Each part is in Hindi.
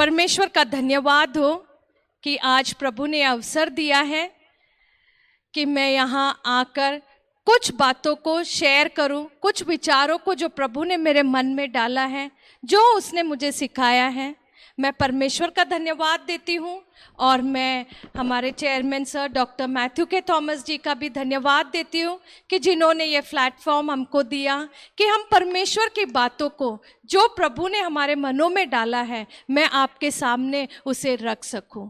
परमेश्वर का धन्यवाद हो कि आज प्रभु ने अवसर दिया है कि मैं यहाँ आकर कुछ बातों को शेयर करूं, कुछ विचारों को जो प्रभु ने मेरे मन में डाला है, जो उसने मुझे सिखाया है। मैं परमेश्वर का धन्यवाद देती हूँ और मैं हमारे चेयरमैन सर डॉक्टर मैथ्यू के थॉमस जी का भी धन्यवाद देती हूँ कि जिन्होंने ये प्लेटफॉर्म हमको दिया कि हम परमेश्वर की बातों को जो प्रभु ने हमारे मनों में डाला है, मैं आपके सामने उसे रख सकूँ।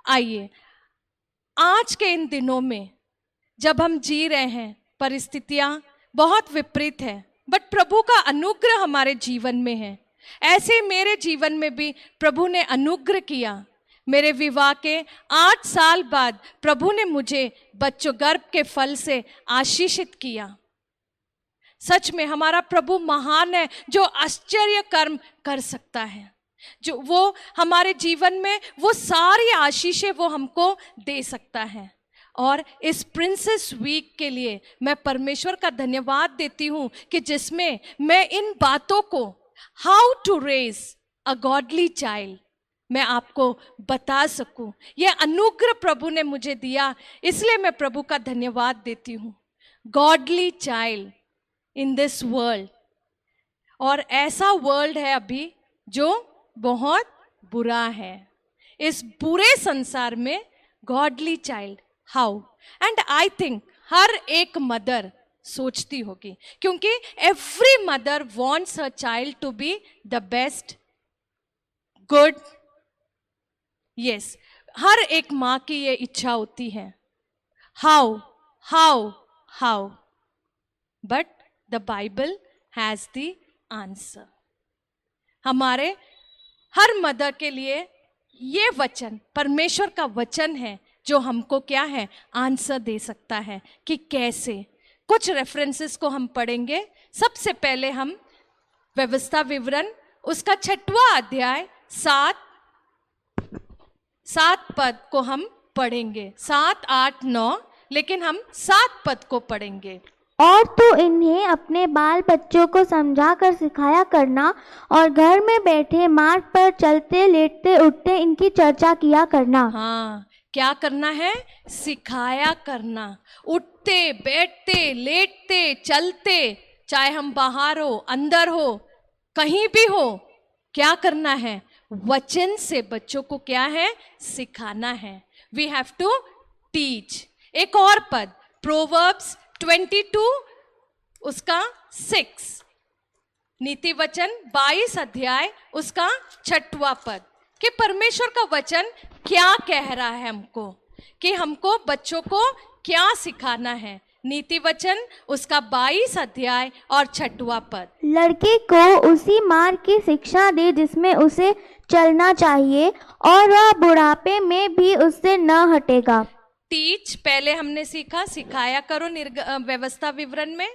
आइए, आज के इन दिनों में जब हम जी रहे हैं, परिस्थितियाँ बहुत विपरीत हैं, बट प्रभु का अनुग्रह हमारे जीवन में है। ऐसे मेरे जीवन में भी प्रभु ने अनुग्रह किया। मेरे विवाह के 8 साल बाद प्रभु ने मुझे बच्चों गर्भ के फल से आशीषित किया। सच में हमारा प्रभु महान है, जो आश्चर्य कर्म कर सकता है, जो वो हमारे जीवन में वो सारी आशीषें वो हमको दे सकता है। और इस प्रिंसेस वीक के लिए मैं परमेश्वर का धन्यवाद देती हूँ कि जिसमें मैं इन बातों को, how to raise a godly child, मैं आपको बता सकूं। यह अनुग्रह प्रभु ने मुझे दिया, इसलिए मैं प्रभु का धन्यवाद देती हूँ। Godly child in this world, और ऐसा वर्ल्ड है अभी जो बहुत बुरा है। इस बुरे संसार में godly child, how? And I think हर एक मदर सोचती होगी, क्योंकि every mother wants her child to be the best, good. Yes, हर एक माँ की ये इच्छा होती है। How how how? But the Bible has the answer. हमारे हर मदर के लिए ये वचन, परमेश्वर का वचन है, जो हमको क्या है, आंसर दे सकता है कि कैसे। कुछ रेफरेंसेस को हम पढ़ेंगे। सबसे पहले हम व्यवस्था विवरण उसका 6वां अध्याय 7 पद को हम पढ़ेंगे, 7, 8, 9, लेकिन हम 7 पद को पढ़ेंगे। और तो इन्हें अपने बाल बच्चों को समझा कर सिखाया करना, और घर में बैठे मार्ग पर चलते लेटते उठते इनकी चर्चा किया करना। हाँ, क्या करना है? सिखाया करना। उठते बैठते लेटते चलते, चाहे हम बाहर हो, अंदर हो, कहीं भी हो, क्या करना है? वचन से बच्चों को क्या है? सिखाना है। We have to teach. एक और पद, प्रोवर्ब्स 22 उसका 6, नीति वचन 22 अध्याय उसका 6वां पद, कि परमेश्वर का वचन क्या कह रहा है हमको, कि हमको बच्चों को क्या सिखाना है। नीति वचन उसका 22 अध्याय और 6वां पद। लड़के को उसी मार्ग की शिक्षा दे जिसमें उसे चलना चाहिए, और वह बुढ़ापे में भी उससे न हटेगा। टीच पहले हमने सीखा, सिखाया करो व्यवस्था विवरण में,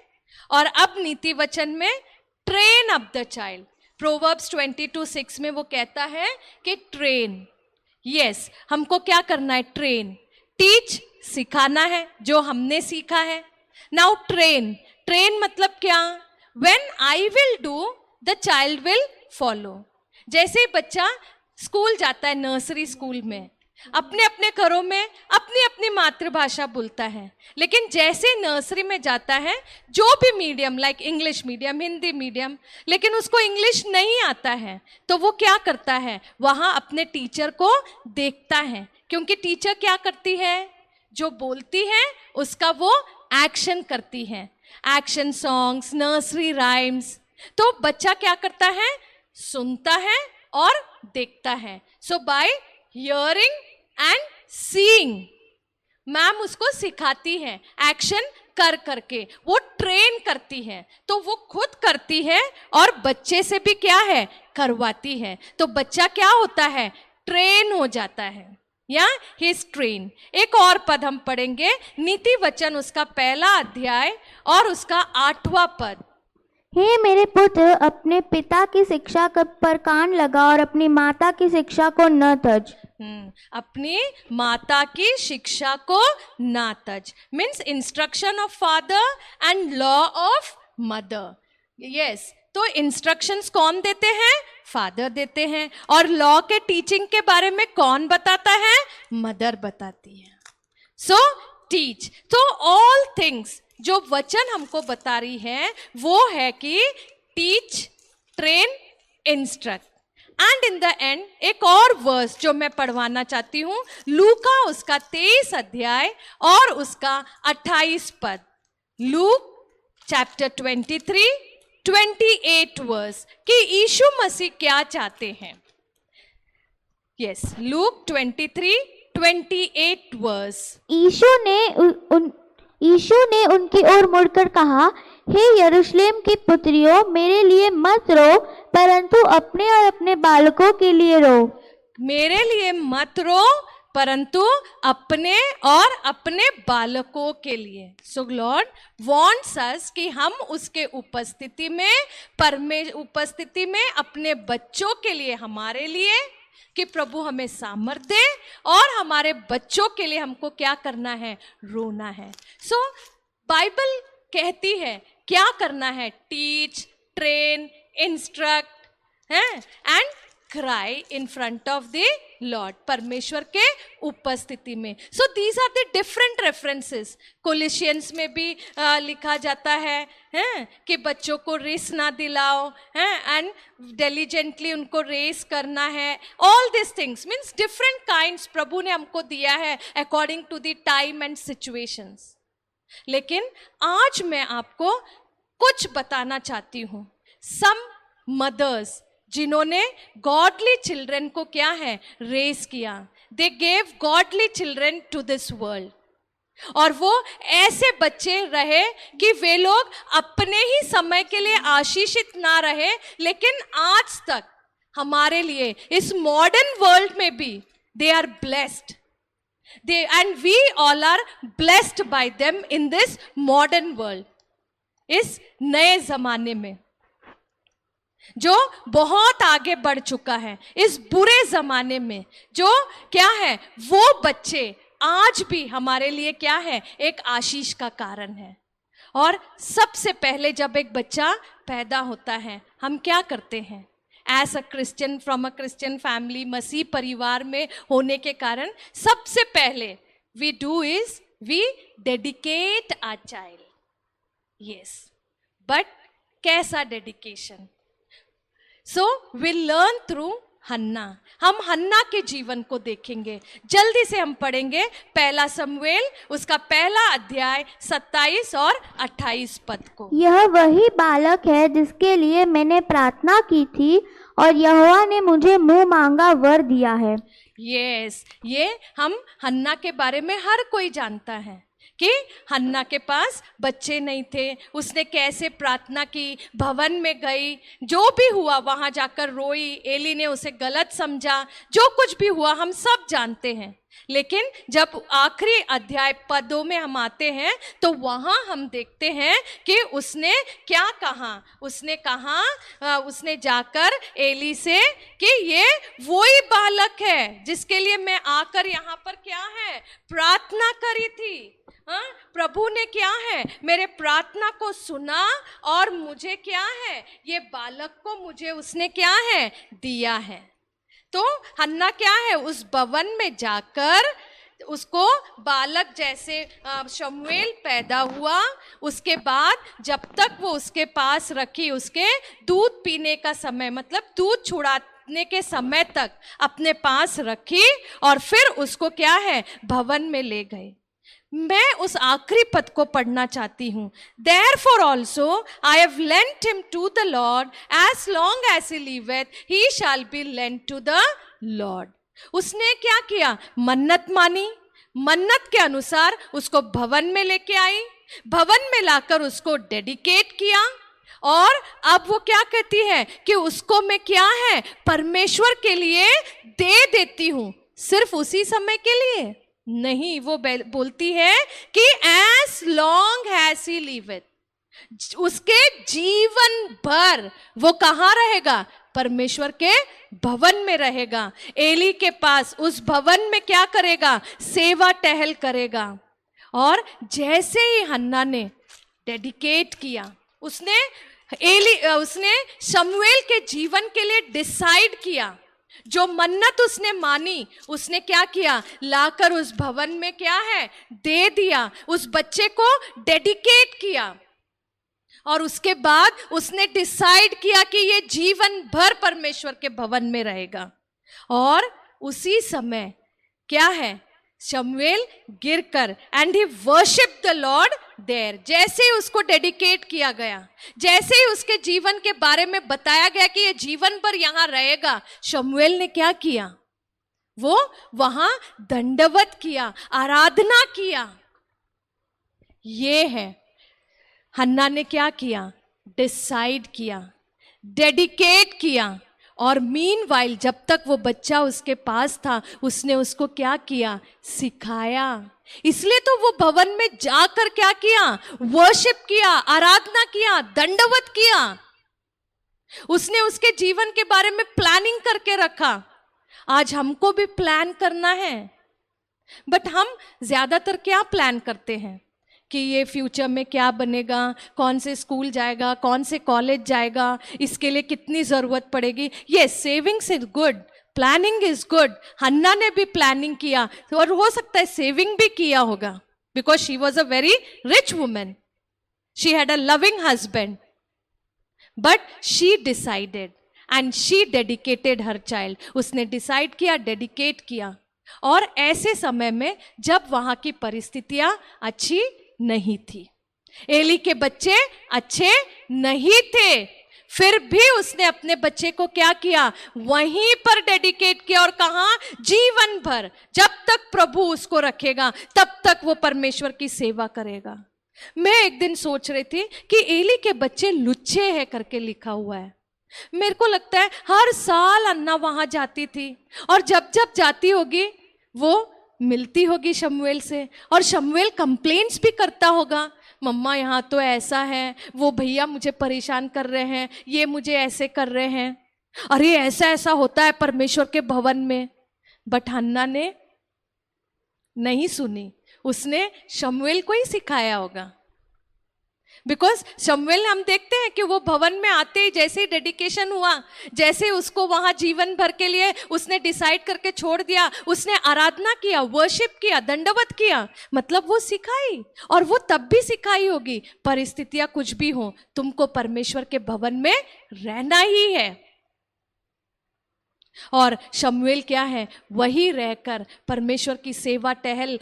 और अब नीति वचन में train up the child. Proverbs 22:6 में वो कहता है कि ट्रेन। यस, हमको क्या करना है? ट्रेन। टीच सिखाना है जो हमने सीखा है। नाउ ट्रेन, ट्रेन मतलब क्या? When I will do the child will follow. जैसे बच्चा स्कूल जाता है, नर्सरी स्कूल में, अपने अपने घरों में अपनी अपनी मातृभाषा बोलता है, लेकिन जैसे नर्सरी में जाता है, जो भी medium, like English medium, Hindi medium, लेकिन उसको इंग्लिश नहीं आता है, तो वो क्या करता है? वहाँ अपने टीचर को देखता है, क्योंकि टीचर क्या करती है? जो बोलती है उसका वो एक्शन करती है। Action songs, nursery rhymes. तो बच्चा क्या करता है? सुनता है और देखता है। So by hearing and seeing, ma'am उसको सिखाती है, एक्शन कर करके वो ट्रेन करती है। तो वो खुद करती है और बच्चे से भी क्या है? करवाती है। तो बच्चा क्या होता है? ट्रेन हो जाता है, या ही इज ट्रेन। एक और पद हम पढ़ेंगे, नीति वचन उसका 1 अध्याय और उसका 8वां पद। हे मेरे पुत्र, अपने पिता की शिक्षा पर कान लगा और अपनी माता की शिक्षा को न तज। अपनी माता की शिक्षा को ना तज means instruction of father and law of mother. Yes, तो इंस्ट्रक्शंस कौन देते हैं? फादर देते हैं। और लॉ के टीचिंग के बारे में कौन बताता है? मदर बताती है। सो टीच। तो ऑल थिंग्स जो वचन हमको बता रही है वो है कि teach, train, instruct. And in the end एक और वर्स जो मैं पढ़वाना चाहती हूं, लूका उसका 23 अध्याय और उसका 28 पद। लूक चैप्टर 23, 28 वर्स कि यीशु मसीह क्या चाहते हैं। Yes, look 23, 28 verse. यीशु ने उनकी ओर मुड़कर कहा, हे यरूशलेम की पुत्रियों, मेरे लिए मत रो, परंतु अपने और अपने बालकों के लिए रो। मेरे लिए मत रो, परंतु अपने और अपने बालकों के लिए। सो लॉर्ड वॉन्ट्स अस कि हम उसके उपस्थिति में अपने बच्चों के लिए, हमारे लिए, कि प्रभु हमें सामर्थ दे और हमारे बच्चों के लिए हमको क्या करना है? रोना है। सो बाइबल कहती है क्या करना है? टीच, ट्रेन, इंस्ट्रक्ट है and cry in front of the lord, परमेश्वर के उपस्थिति में। So these are the different references. Colossians में भी लिखा जाता है कि बच्चों को रेस ना दिलाओ एंड डिलीजेंटली उनको रेस करना है। All this things means different kinds प्रभु ने हमको दिया है according to the time and situations. लेकिन आज मैं आपको कुछ बताना चाहती हूँ। सम मदर्स जिन्होंने गॉडली चिल्ड्रन को क्या है? रेस किया। They gave godly children to this world. और वो ऐसे बच्चे रहे कि वे लोग अपने ही समय के लिए आशीषित ना रहे, लेकिन आज तक हमारे लिए इस मॉडर्न वर्ल्ड में भी they are blessed. And we all are blessed by them in this modern world. इस नए जमाने में जो बहुत आगे बढ़ चुका है, इस बुरे जमाने में जो क्या है, वो बच्चे आज भी हमारे लिए क्या है? एक आशीष का कारण है। और सबसे पहले जब एक बच्चा पैदा होता है, हम क्या करते हैं? As a Christian, from a Christian family, मसीह परिवार में होने के कारण सबसे पहले we do is we dedicate our child. Yes, but कैसा dedication? So we learn through Hannah. हम हन्ना के जीवन को देखेंगे। जल्दी से हम पढ़ेंगे पहला शमूएल उसका पहला अध्याय 27 और 28 पद को। यह वही बालक है जिसके लिए मैंने प्रार्थना की थी और यहोवा ने मुझे मुंह मांगा वर दिया है। यस, ये हम हन्ना के बारे में हर कोई जानता है कि हन्ना के पास बच्चे नहीं थे। उसने कैसे प्रार्थना की, भवन में गई, जो भी हुआ वहां जाकर रोई, एली ने उसे गलत समझा, जो कुछ भी हुआ हम सब जानते हैं। लेकिन जब आखिरी अध्याय पदों में हम आते हैं तो वहां हम देखते हैं कि उसने क्या कहा। उसने कहा, उसने जाकर एली से कि ये वही बालक है जिसके लिए मैं आकर यहाँ पर क्या है प्रार्थना करी थी। प्रभु ने क्या है मेरे प्रार्थना को सुना और मुझे क्या है ये बालक को मुझे उसने क्या है दिया है। तो हन्ना क्या है उस भवन में जाकर उसको बालक जैसे शमूएल पैदा हुआ, उसके बाद जब तक वो उसके पास रखी, उसके दूध पीने का समय मतलब दूध छुड़ाने के समय तक अपने पास रखी और फिर उसको क्या है भवन में ले गए। मैं उस आखिरी पद को पढ़ना चाहती हूँ। Therefore also I have lent him to the Lord, as long as he liveth, he shall be lent to the Lord. उसने क्या किया? मन्नत मानी, मन्नत के अनुसार उसको भवन में लेके आई, भवन में लाकर उसको डेडिकेट किया और अब वो क्या कहती है कि उसको मैं क्या है परमेश्वर के लिए दे देती हूँ। सिर्फ उसी समय के लिए नहीं, वो बोलती है कि as long as he liveth, उसके जीवन भर वो कहाँ रहेगा? परमेश्वर के भवन में रहेगा। एली के पास उस भवन में क्या करेगा? सेवा टहल करेगा। और जैसे ही हन्ना ने डेडिकेट किया, उसने उसने शमूएल के जीवन के लिए डिसाइड किया, जो मन्नत उसने मानी उसने क्या किया, लाकर उस भवन में क्या है दे दिया, उस बच्चे को डेडिकेट किया। और उसके बाद उसने डिसाइड किया कि ये जीवन भर परमेश्वर के भवन में रहेगा। और उसी समय क्या है, शमूएल गिरकर and he worship the Lord there. जैसे ही उसको डेडिकेट किया गया, जैसे ही उसके जीवन के बारे में बताया गया कि ये जीवन भर यहां रहेगा, शमूएल ने क्या किया, वो वहां दंडवत किया, आराधना किया। ये है हन्ना ने क्या किया, डिसाइड किया, डेडिकेट किया। और मीनवाइल जब तक वो बच्चा उसके पास था, उसने उसको क्या किया, सिखाया। इसलिए तो वो भवन में जाकर क्या किया, वर्शिप किया, आराधना किया, दंडवत किया। उसने उसके जीवन के बारे में प्लानिंग करके रखा। आज हमको भी प्लान करना है, बट हम ज्यादातर क्या प्लान करते हैं कि ये फ्यूचर में क्या बनेगा, कौन से स्कूल जाएगा, कौन से कॉलेज जाएगा, इसके लिए कितनी ज़रूरत पड़ेगी। ये savings is good, planning is good. Hannah ने भी प्लानिंग किया और हो सकता है सेविंग भी किया होगा, because she was a very rich women, she had a loving husband, but she decided and she dedicated her child. उसने डिसाइड किया, डेडिकेट किया। और ऐसे समय में जब वहां की परिस्थितियां अच्छी नहीं थी, एली के बच्चे अच्छे नहीं थे, फिर भी उसने अपने बच्चे को क्या किया, वहीं पर डेडिकेट किया। और कहा, जीवन भर जब तक प्रभु उसको रखेगा तब तक वो परमेश्वर की सेवा करेगा। मैं एक दिन सोच रही थी कि एली के बच्चे लुच्चे हैं करके लिखा हुआ है। मेरे को लगता है हर साल अन्ना वहां जाती थी, और जब जब जाती होगी वो मिलती होगी शमूएल से, और शमूएल कंप्लेंट्स भी करता होगा, मम्मा यहाँ तो ऐसा है, वो भैया मुझे परेशान कर रहे हैं, ये मुझे ऐसे कर रहे हैं, अरे ऐसा ऐसा होता है परमेश्वर के भवन में। बट हन्ना ने नहीं सुनी, उसने शमूएल को ही सिखाया होगा। बिकॉज शमूएल हम देखते हैं कि वो भवन में आते ही जैसे ही डेडिकेशन हुआ, जैसे उसको वहां जीवन भर के लिए उसने डिसाइड करके छोड़ दिया, उसने आराधना किया, वर्शिप किया, दंडवत किया, मतलब वो सिखाई। और वो तब भी सिखाई होगी, परिस्थितियां कुछ भी हो, तुमको परमेश्वर के भवन में रहना ही है। और शमूएल क्या है, वही रहकर परमेश्वर की सेवा टहल,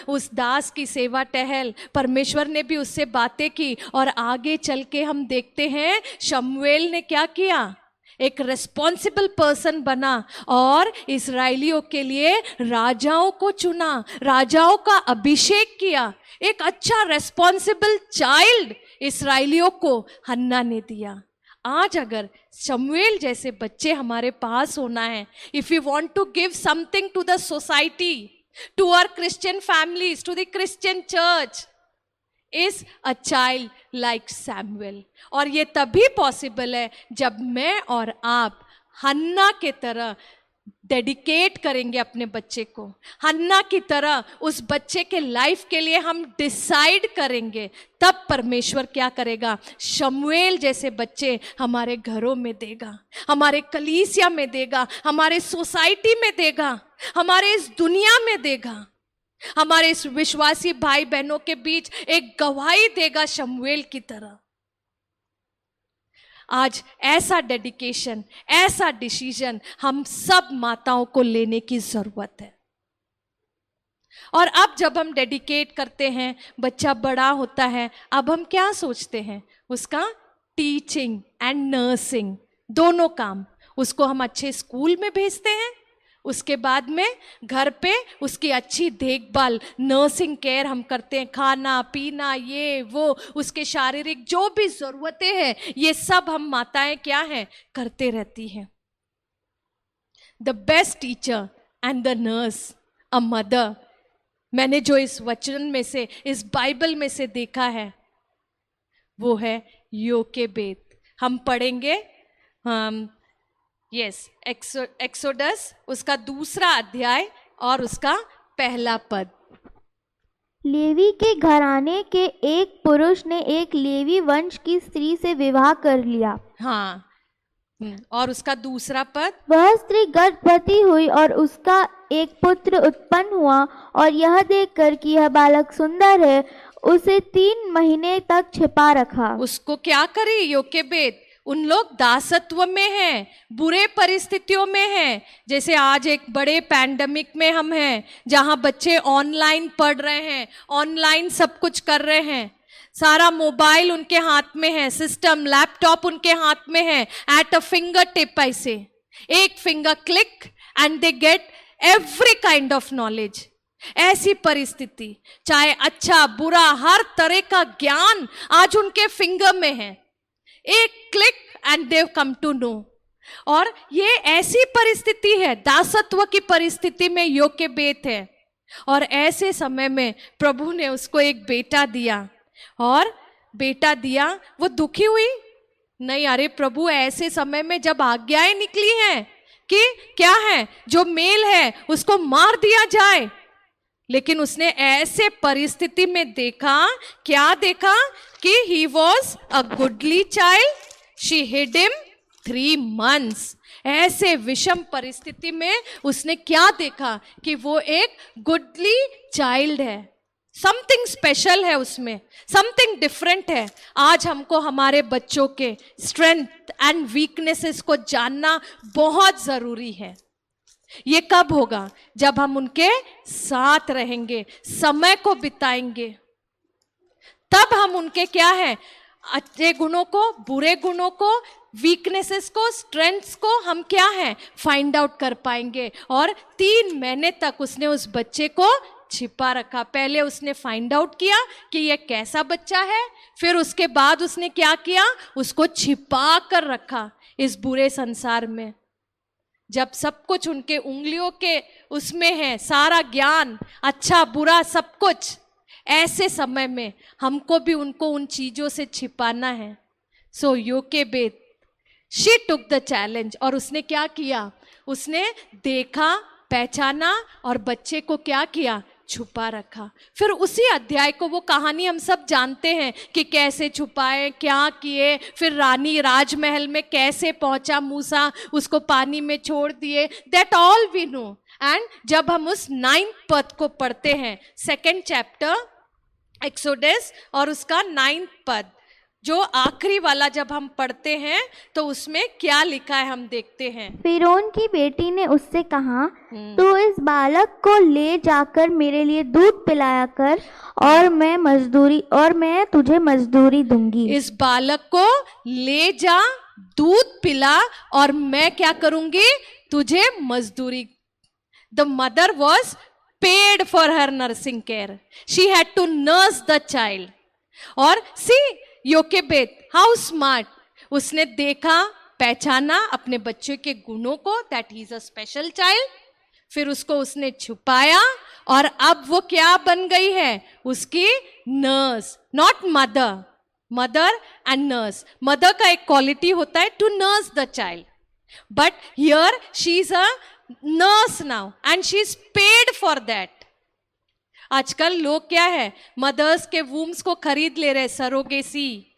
उस दास की सेवा टहल, परमेश्वर ने भी उससे बातें की। और आगे चल के हम देखते हैं शमूएल ने क्या किया, एक रिस्पॉन्सिबल पर्सन बना और इस्राएलियों के लिए राजाओं को चुना, राजाओं का अभिषेक किया। एक अच्छा रिस्पॉन्सिबल चाइल्ड इस्राएलियों को हन्ना ने दिया। आज अगर शमूएल जैसे बच्चे हमारे पास होना है, if you want to give something to the society, to our Christian families, to the Christian church, is a child like Samuel. और ये तभी पॉसिबल है जब मैं और आप हन्ना के तरह डेडिकेट करेंगे अपने बच्चे को, हन्ना की तरह उस बच्चे के लाइफ के लिए हम डिसाइड करेंगे, तब परमेश्वर क्या करेगा, शमूएल जैसे बच्चे हमारे घरों में देगा, हमारे कलीसिया में देगा, हमारे सोसाइटी में देगा, हमारे इस दुनिया में देगा, हमारे इस विश्वासी भाई बहनों के बीच एक गवाही देगा शमूएल की तरह। आज ऐसा डेडिकेशन, ऐसा डिसीजन हम सब माताओं को लेने की जरूरत है। और अब जब हम डेडिकेट करते हैं, बच्चा बड़ा होता है, अब हम क्या सोचते हैं, उसका टीचिंग एंड नर्सिंग दोनों काम, उसको हम अच्छे स्कूल में भेजते हैं, उसके बाद में घर पे उसकी अच्छी देखभाल, नर्सिंग केयर हम करते हैं, खाना पीना ये वो, उसके शारीरिक जो भी ज़रूरतें हैं, ये सब हम माताएं क्या हैं, करते रहती हैं। The best teacher and the nurse, a mother, मैंने जो इस वचन में से, इस बाइबल में से देखा है, वो है योकेबेद। हम पढ़ेंगे एक्सोडस उसका 2 अध्याय और उसका 1 पद। लेवी के घराने के एक पुरुष ने एक लेवी वंश की स्त्री से विवाह कर लिया। हाँ, और उसका दूसरा पद, वह स्त्री गर्भवती हुई और उसका एक पुत्र उत्पन्न हुआ, और यह देखकर कि यह बालक सुंदर है, उसे 3 महीने तक छिपा रखा। उसको क्या करी योकेबेद? उन लोग दासत्व में हैं, बुरे परिस्थितियों में हैं। जैसे आज एक बड़े पैंडेमिक में हम हैं, जहां बच्चे ऑनलाइन पढ़ रहे हैं, ऑनलाइन सब कुछ कर रहे हैं, सारा मोबाइल उनके हाथ में है, सिस्टम लैपटॉप उनके हाथ में है, एट अ फिंगर टिप, ऐसे एक finger click and they get every kind of knowledge. ऐसी परिस्थिति, चाहे अच्छा बुरा, हर तरह का ज्ञान आज उनके फिंगर में है, एक click and they come to know. और ये ऐसी परिस्थिति है, दासत्व की परिस्थिति में योकेबेद है, और ऐसे समय में प्रभु ने उसको एक बेटा दिया, और बेटा दिया, वो दुखी हुई नहीं। अरे प्रभु, ऐसे समय में जब आज्ञाएं निकली हैं कि क्या है, जो मेल है उसको मार दिया जाए, लेकिन उसने ऐसे परिस्थिति में देखा, क्या देखा कि he was a godly child, she hid him 3 months। ऐसे विषम परिस्थिति में उसने क्या देखा कि वो एक गुडली चाइल्ड है, समथिंग स्पेशल है उसमें, समथिंग डिफरेंट है। आज हमको हमारे बच्चों के स्ट्रेंथ एंड वीकनेसेस को जानना बहुत जरूरी है। ये कब होगा? जब हम उनके साथ रहेंगे, समय को बिताएंगे, तब हम उनके क्या है, अच्छे गुणों को, बुरे गुणों को, वीकनेसेस को, स्ट्रेंथ्स को हम क्या है, फाइंड आउट कर पाएंगे। और 3 महीने तक उसने उस बच्चे को छिपा रखा। पहले उसने फाइंड आउट किया कि ये कैसा बच्चा है, फिर उसके बाद उसने क्या किया, उसको छिपा कर रखा इस बुरे संसार में। जब सब कुछ उनके उंगलियों के उसमें है, सारा ज्ञान, अच्छा बुरा सब कुछ, ऐसे समय में हमको भी उनको उन चीजों से छिपाना है। So Jochebed, she took the challenge, और उसने क्या किया, उसने देखा, पहचाना और बच्चे को क्या किया, छुपा रखा। फिर उसी अध्याय को, वो कहानी हम सब जानते हैं कि कैसे छुपाए, क्या किए, फिर रानी राजमहल में कैसे पहुंचा मूसा, उसको पानी में छोड़ दिए, that all we know. And जब हम उस 9th पद को पढ़ते हैं, 2nd चैप्टर एक्सोडस, और उसका 9th पद, जो आखिरी वाला जब हम पढ़ते हैं तो उसमें क्या लिखा है हम देखते हैं। फिरौन की बेटी ने उससे कहा, तू इस बालक को ले जाकर मेरे लिए दूध पिलाया कर, और मैं तुझे मजदूरी दूंगी। इस बालक को ले जा, दूध पिला, और मैं क्या करूंगी, तुझे मजदूरी। The mother was paid for her nursing care, she had to nurse the child. और सी योकेबेद, हाउ स्मार्ट, उसने देखा, पहचाना अपने बच्चे के गुणों को, that he is a special child, फिर उसको उसने छुपाया, और अब वो क्या बन गई है, उसकी nurse, not mother. Mother and nurse, mother का एक क्वालिटी होता है to nurse the child, but here she is a nurse now and she is paid for that. आजकल लोग क्या है, मदर्स के वूम्स को खरीद ले रहे, सरोगेसी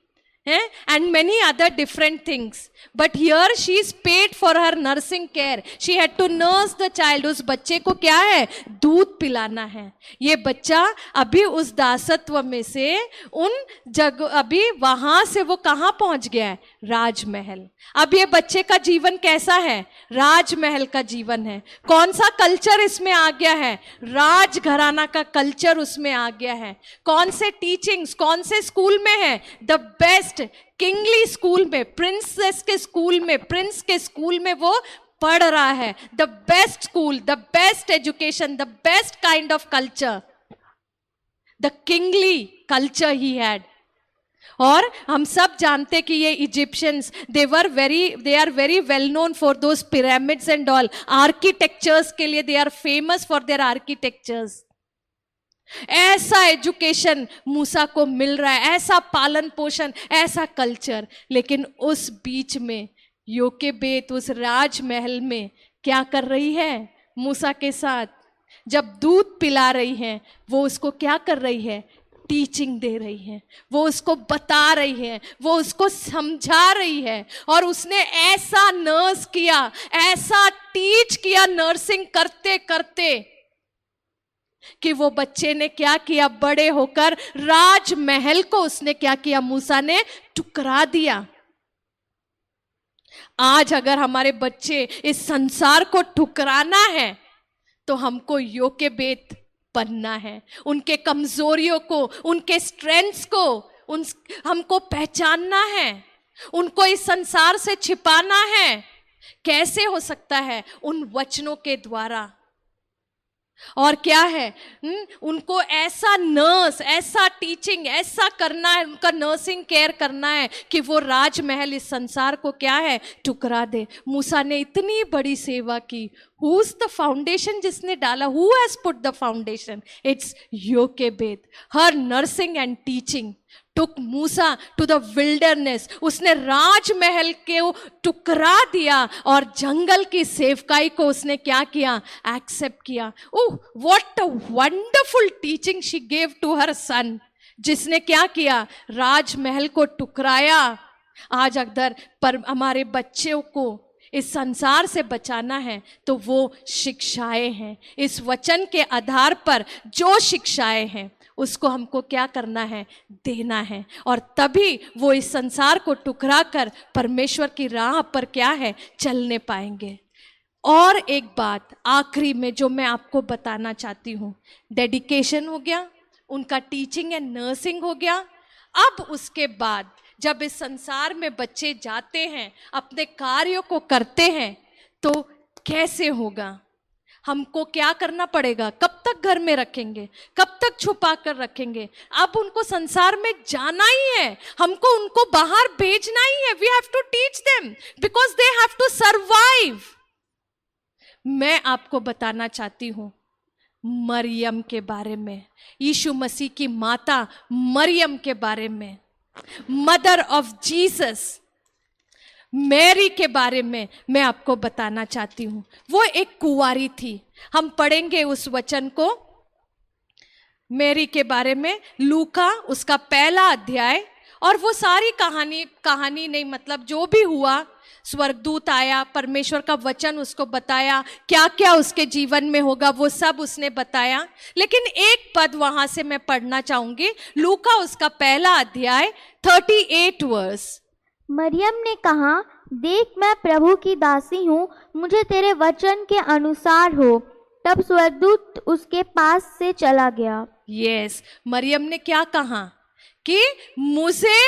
है, and many other different things, but here she is paid for her nursing care, she had to nurse the child. उस बच्चे को क्या है, दूध पिलाना है। ये बच्चा अभी उस दासत्व में से अभी वहां से वो कहां पहुंच गया है, राजमहल। अब ये बच्चे का जीवन कैसा है, राजमहल का जीवन है। कौन सा कल्चर इसमें आ गया है, राजघराना का कल्चर उसमें आ गया है। कौन से टीचिंग्स, कौन से स्कूल में है, द बेस्ट किंगली स्कूल में, प्रिंसेस के स्कूल में, प्रिंस के स्कूल में वो पढ़ रहा है। The best school, the best education, the best kind of culture, the kingly culture he had. और हम सब जानते कि ये Egyptians, they are very well known for those pyramids and all, architectures के लिए they are famous for their architectures. ऐसा एजुकेशन मूसा को मिल रहा है, ऐसा पालन पोषण, ऐसा कल्चर, लेकिन उस बीच में योकेबेद उस राजमहल में क्या कर रही है मूसा के साथ, जब दूध पिला रही हैं, वो उसको क्या कर रही है? टीचिंग दे रही है, वो उसको बता रही है, वो उसको समझा रही है। और उसने ऐसा नर्स किया, ऐसा टीच किया नर्सिंग करते करते, कि वो बच्चे ने क्या किया? बड़े होकर राजमहल को उसने क्या किया? मूसा ने टुकरा दिया। आज अगर हमारे बच्चे इस संसार को ठुकराना है, तो हमको योकेबेद बनना है। उनके कमजोरियों को, उनके स्ट्रेंथ्स को हमको पहचानना है, उनको इस संसार से छिपाना है। कैसे हो सकता है? उन वचनों के द्वारा। और क्या है? उनको ऐसा नर्स, ऐसा टीचिंग, ऐसा करना है, उनका नर्सिंग केयर करना है कि वो राजमहल इस संसार को क्या है? टुकरा दे। मूसा ने इतनी बड़ी सेवा की। हु इज द फाउंडेशन जिसने डाला? Who has put the foundation? It's Yokebed. Her nursing and teaching took Musa to the wilderness. उसने राजमहल के टुकरा दिया और जंगल की सेवकाई को उसने क्या किया? एक्सेप्ट किया। Oh, what a wonderful teaching she gave to her son, जिसने क्या किया? राजमहल को टुकराया। आज अगर पर हमारे बच्चों को इस संसार से बचाना है, तो वो शिक्षाएं हैं। इस वचन के आधार पर जो शिक्षाएं हैं, उसको हमको क्या करना है? देना है। और तभी वो इस संसार को टुकरा कर परमेश्वर की राह पर क्या है? चलने पाएंगे। और एक बात आखिरी में जो मैं आपको बताना चाहती हूँ, डेडिकेशन हो गया, उनका टीचिंग एंड नर्सिंग हो गया। अब उसके बाद जब इस संसार में बच्चे जाते हैं, अपने कार्यों को करते हैं, तो कैसे होगा? हमको क्या करना पड़ेगा? कब तक घर में रखेंगे? कब तक छुपा कर रखेंगे? अब उनको संसार में जाना ही है, हमको उनको बाहर भेजना ही है। We have to teach them because they have to survive. मैं आपको बताना चाहती हूं मरियम के बारे में, यीशु मसीह की माता मरियम के बारे में, मदर ऑफ जीसस मैरी के बारे में मैं आपको बताना चाहती हूं। वो एक कुंवारी थी। हम पढ़ेंगे उस वचन को, मैरी के बारे में, लूका उसका 1 अध्याय। और वो सारी कहानी नहीं, मतलब जो भी हुआ, स्वर्गदूत आया, परमेश्वर का वचन उसको बताया, क्या क्या उसके जीवन में होगा वो सब उसने बताया। लेकिन एक पद वहां से मैं पढ़ना चाहूंगी, लूका उसका 1 अध्याय 38 वर्स। मरियम ने कहा, देख मैं प्रभु की दासी हूँ, मुझे तेरे वचन के अनुसार हो। तब स्वर्गदूत उसके पास से चला गया। यस, मरियम ने क्या कहा? कि मुझे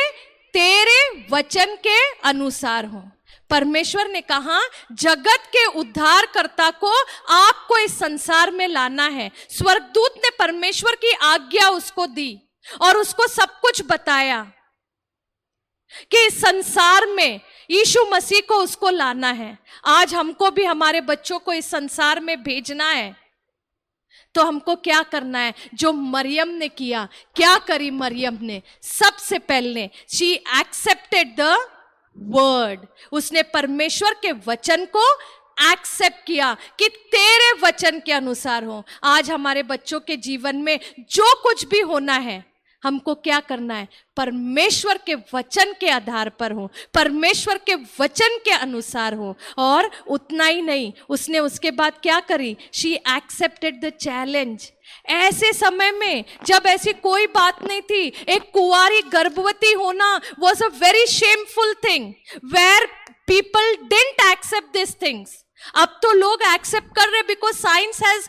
तेरे वचन के अनुसार हो। परमेश्वर ने कहा जगत के उद्धारकर्ता को आपको इस संसार में लाना है। स्वर्गदूत ने परमेश्वर की आज्ञा उसको दी और उसको सब कुछ बताया कि इस संसार में यीशु मसीह को उसको लाना है। आज हमको भी हमारे बच्चों को इस संसार में भेजना है, तो हमको क्या करना है? जो मरियम ने किया। क्या करी मरियम ने? सबसे पहले शी एक्सेप्टेड द वर्ड। उसने परमेश्वर के वचन को एक्सेप्ट किया कि तेरे वचन के अनुसार हो। आज हमारे बच्चों के जीवन में जो कुछ भी होना है, हमको क्या करना है? परमेश्वर के वचन के आधार पर हो, परमेश्वर के वचन के अनुसार हो। और उतना ही नहीं, उसने उसके बाद क्या करी? She accepted the challenge. ऐसे समय में जब ऐसी कोई बात नहीं थी, एक कुंवारी गर्भवती होना was a very shameful thing, where people didn't accept this things. अब तो लोग एक्सेप्ट कर रहे, बिकॉज साइंस हैज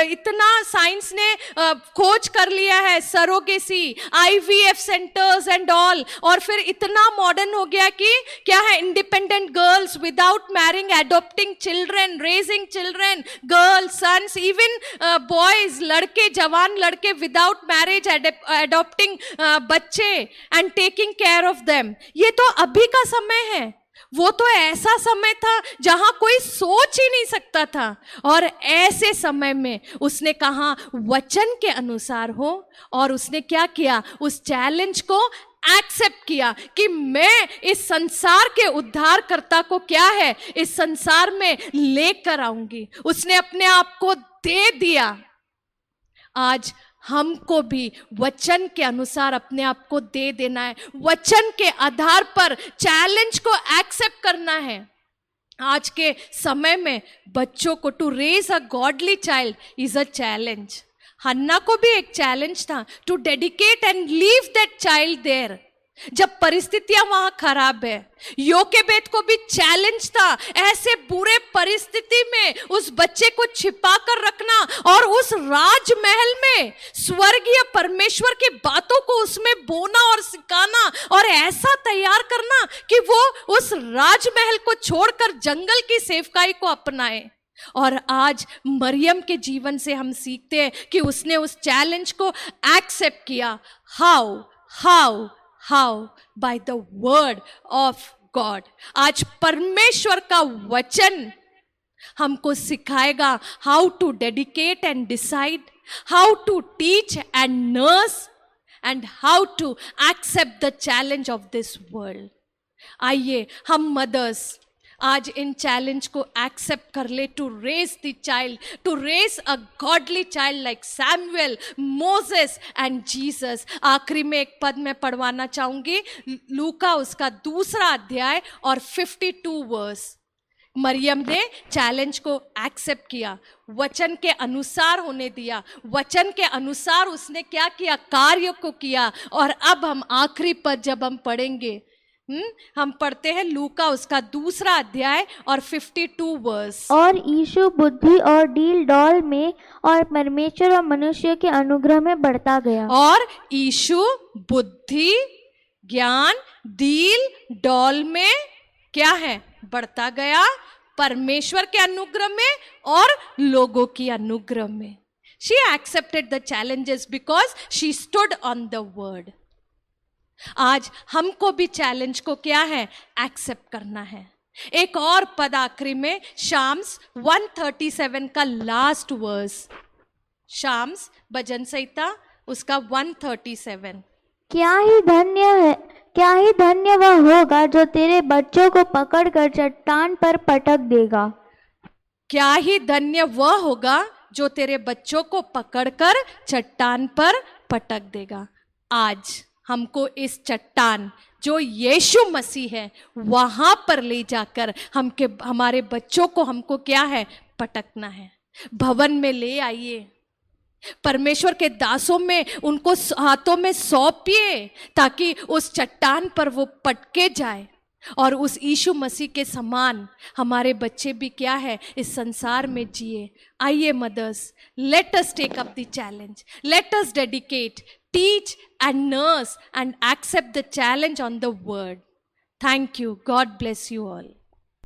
इतना, साइंस ने खोज कर लिया है, surrogacy, IVF centres and all. और फिर इतना मॉडर्न हो गया कि क्या है? Independent girls without marrying, adopting children, raising children, girls, sons, even boys, लड़के, जवान लड़के विदाउट मैरिज एडॉप्टिंग बच्चे and taking care of them. ये तो अभी का समय है। वो तो ऐसा समय था जहां कोई सोच ही नहीं सकता था। और ऐसे समय में उसने कहा वचन के अनुसार हो, और उसने क्या किया? उस चैलेंज को एक्सेप्ट किया कि मैं इस संसार के उद्धारकर्ता को क्या है, इस संसार में लेकर आऊंगी। उसने अपने आप को दे दिया। आज हमको भी वचन के अनुसार अपने आप को दे देना है, वचन के आधार पर चैलेंज को एक्सेप्ट करना है। आज के समय में बच्चों को to raise a godly child is a challenge. Hannah को भी एक चैलेंज था to dedicate and leave that child there, जब परिस्थितियां वहां खराब है। योकेबेद को भी चैलेंज था ऐसे बुरे परिस्थिति में उस बच्चे को छिपा कर रखना और उस राजमहल में स्वर्गीय परमेश्वर की बातों को उसमें बोना और सिखाना और ऐसा तैयार करना कि वो उस राजमहल को छोड़कर जंगल की सेवकाई को अपनाए। और आज मरियम के जीवन से हम सीखते हैं कि उसने उस चैलेंज को एक्सेप्ट किया। How by the word of God. आज परमेश्वर का वचन हमको सिखाएगा how to dedicate and decide, how to teach and nurse and how to accept the challenge of this world. आइए हम मदर्स आज इन चैलेंज को एक्सेप्ट कर ले to raise the child, to raise a godly child like Samuel, Moses and Jesus. आखिरी में एक पद में पढ़वाना चाहूंगी, लूका उसका 2 अध्याय और 52 वर्स। मरियम ने चैलेंज को एक्सेप्ट किया, वचन के अनुसार होने दिया, वचन के अनुसार उसने क्या किया, कार्य को किया। और अब हम आखिरी पद जब हम पढ़ेंगे, हम पढ़ते हैं लूका उसका 2 अध्याय और 52 वर्स। और यीशु बुद्धि और डील डॉल में और परमेश्वर और मनुष्य के अनुग्रह में बढ़ता गया। और यीशु बुद्धि, ज्ञान, डील डॉल में क्या है, बढ़ता गया, परमेश्वर के अनुग्रह में और लोगों की अनुग्रह में। She accepted the challenges because she stood on the word। आज हमको भी चैलेंज को क्या है, एक्सेप्ट करना है। एक और पद आखिरी में, शाम्स 137 का लास्ट वर्स, शाम्स भजन संहिता उसका 137। क्या ही धन्य वह होगा जो तेरे बच्चों को पकड़कर चट्टान पर पटक देगा। क्या ही धन्य वह होगा जो तेरे बच्चों को पकड़कर चट्टान पर पटक देगा। आज हमको इस चट्टान जो यीशु मसीह है वहां पर ले जाकर हमारे बच्चों को हमको क्या है, पटकना है। भवन में ले आइए, परमेश्वर के दासों में उनको हाथों में सौंपिए ताकि उस चट्टान पर वो पटके जाए और उस यीशु मसीह के समान हमारे बच्चे भी क्या है, इस संसार में जिए। आइए mothers, let us take up the challenge, let us dedicate, teach and nurse and accept the challenge on the word. Thank you. God bless you all.